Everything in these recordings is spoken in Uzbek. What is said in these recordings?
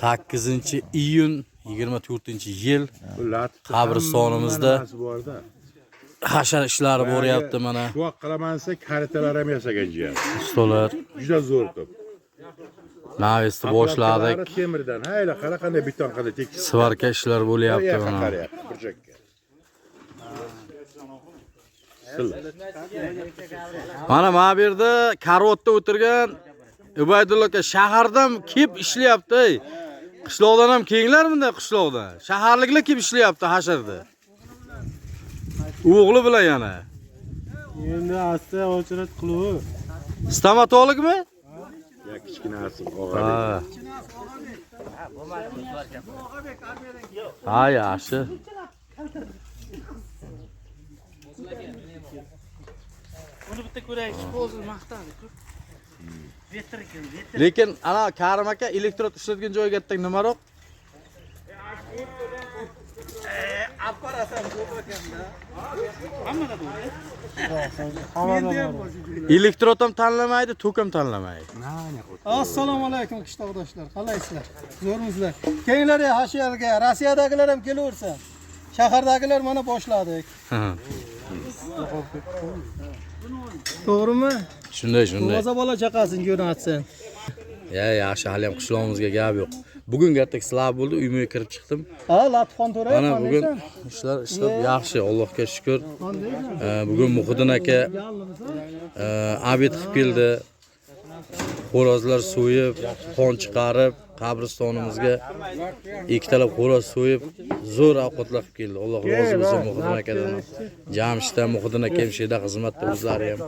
8-iyun 24-yil qabristonimizda hashar ishlari bo'lyapti mana. Shu qilamansa karitalar ham yasagan jiyan. Ustolar Juda zo'r to'p. navesni boshladik. Temirdan, hayla qara qanday beton qanday tekis. Svarka ishlar bo'lyapti mana. Burchakka. Mana bu yerda karotda o'tirgan Ubaydulla aka shahardan kelib ishlayapti. Qishloqdan ham kenglarmida qishloqdan. Shaharliklar kelib ishlayapti hasharda. O'g'li bilan yana. Endi asta ochirat qiluv. Stomatologmi? Ya kichkinasi og'aydi. Ha, yaxshi. Uni bitta ko'raylik, hozir maqtadi-ku. Lekin ana Karim aka elektrod ishlatgan joyga gittak nimaroq? Apparasam ko'p ekanda. Hammada bor. Elektrod ham tanlamaydi, tok ham tanlamaydi. Assalomu alaykum qishloqdoshlar. Qalaysizlar? Zo'rmizlar. Keyinlar hashiyarga, Rossiyadagilar ham kelaversa. Shahardagilar mana boshladik. To'g'rimi? Shunday. Toza bola chaqasini jo'natsin. Yaxshi, hali ham qishlog'imizga gap yo'q. Bugun g'attak slab bo'ldi, uyimga kirib chiqdim. Ha, Latfon To'ray. Mana bugun ishlar yaxshi, Allohga shukr. Bugun Muhiddin aka abid qilib keldi. Xo'rozlar so'yib, qon chiqarib, qabristonimizga ikkitalab xo'roz so'yib, zo'r ovqatlar qilib keldi. Alloh rozi bo'lsin Muhiddin akadan. Jamshidda Muhiddin aka ham sheda xizmatda o'zlari ham.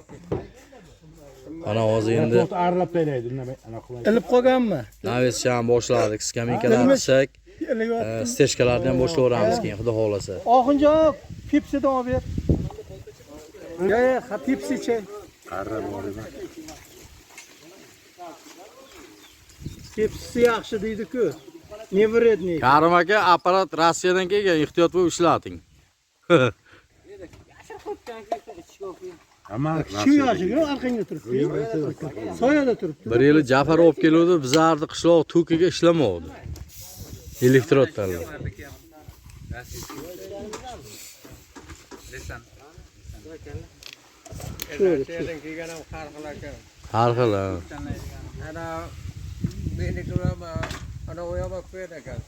Ana hozir endi Arlab belaydi, ilib qolganmi? Navescha boshladik. Skaminkalar qilsak, stechkalarni ham boshlayveramiz keyin, xudo xolasa. Oxunjoq pipsidan olib ber. Ha pipsichi. Qarra bor edi. Pipsi yaxshi deydi-ku. Neveredni. Karim aka apparat Rossiyadan kelgan, ehtiyot bo'lib ishlating. Ammo Shu yoshiga orqangda turibdi. Soyada turibdi. Bir yili Jafar olib keluvdi, bizlarni qishloq to'kiga ishlamovdi. Elektrod tanlab. Har xil. Ana beni kurama ana oyama koyar ekan.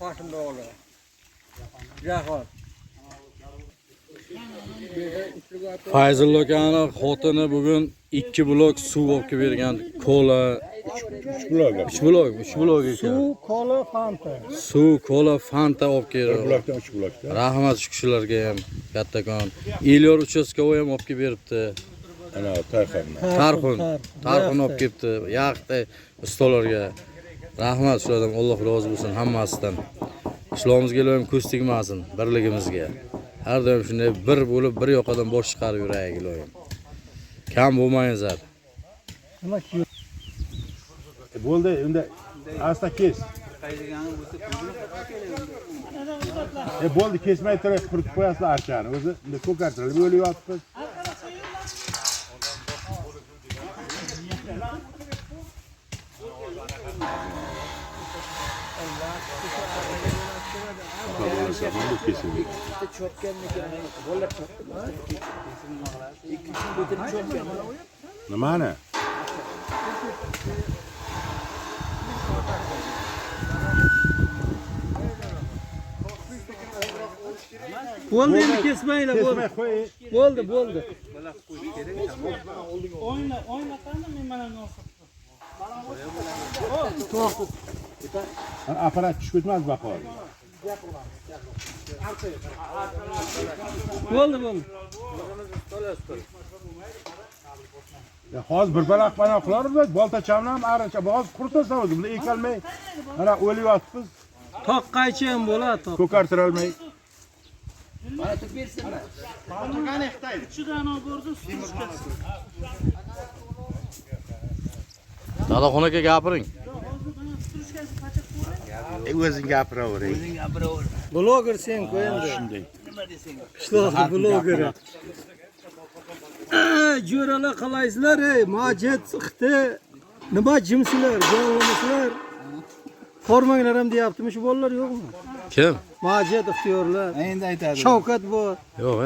Qo'shimda o'g'li. Jahon. Fayzulla akani xotini bugun 2 blok suv olib bergan. Kola 3 blok ekan. Suv, kola, fanta. Suv, kola, fanta olib keldi. blokdan 3 blokda. Rahmat shu kishilarga ham kattakon. Elyor uchastkovoy ham olib beribdi. Ana Tarxon. Tarxon olib kelibdi. Yaqda ustolarga rahmat shulardan, Alloh rozi bo'lsin hammasidan. Qishloqimizga ham ko'z tegmasin, birligimizga. Har doim shunday bir bo'lib, bir yoqadan bosh chiqarib yuraylik ilohim. Kam bo'lmayingizlar. Nima ki? Bo'ldi, unda asta kes. Bo'ldi, kesmay turib quritib qo'yasizlar archani. O'zi unda ko'kartirib bo'lyapti. Nimani? Bo'ldi, endi kesmaylar, bo'ldi. Bo'ldi. Oyna qani men mana nosib. Apparat tushib ketmaz bahor. Bo'ldi. Ya hozir bir balaq panoqlarimiz, boltachamni ham arincha, hozir qurtasa o'zi, bunda ekalmay. Mana o'lyapmiz. Toq qaychi ham bo'ladi, toq. Ko'kartira olmay. Dadaxonaga gapiring. O'zing gapiravering. Bloger sen-ku endi. Shunday. Qishloqda bloger. jo'ralar qalaysizlar ey majid chiqdi nima jimsizlar jonlimisizlar formanglar ham deyaptimi shu bolalar yo'qmi Kim? majid ixtiyorlar Endi aytadi. shavkat bor Yo'q,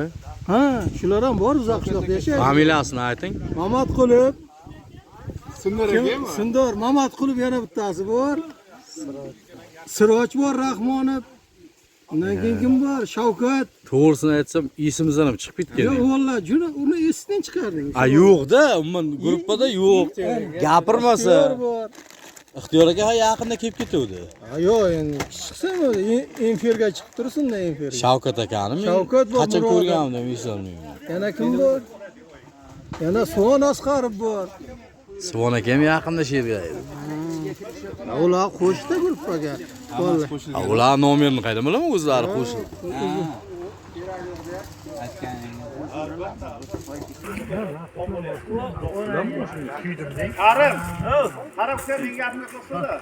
ha shular ham bor uzoq qishloqda yashaydi Familiyasini ayting. mamatqulov Sindor kim akami? sindor mamatqulov yana bittasi bor siroj bor rahmonov undan keyin kim bor shavkat To'g'risini aytsam, esimizdan ham chiqib ketgan. yo'q vallahi juna uni esidan chiqardingiz A yo'q-da, umuman gruppada yo'q. Gapirmasa. Ixtiyor bor Ixtiyor aka yaqinda kelib ketuvdi. ha yo'q endi chiqsam efirga chiqib tursin-da efirga Shavkat akanimi? Shavkat bor, Qachon Murod. ko'rganimdan eslolmayman. yana kim bor yana Suvon Asqarov bor Suvon akam yaqinda she'rga edi. ular qo'shdi gruppaga vallahi Ular nomerini qayerdan bilaman o'zlari qo'shildi. Qarab sen menga gapni qilsana.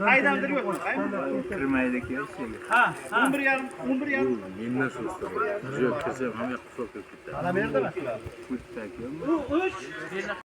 Qaydandir yo'q. Kirmaydi kelsin. Ha, 11:30. 11:30. Mendan so'zlar. Yo'q, kesam hamma qilib ketdi. Ana berdimi? 3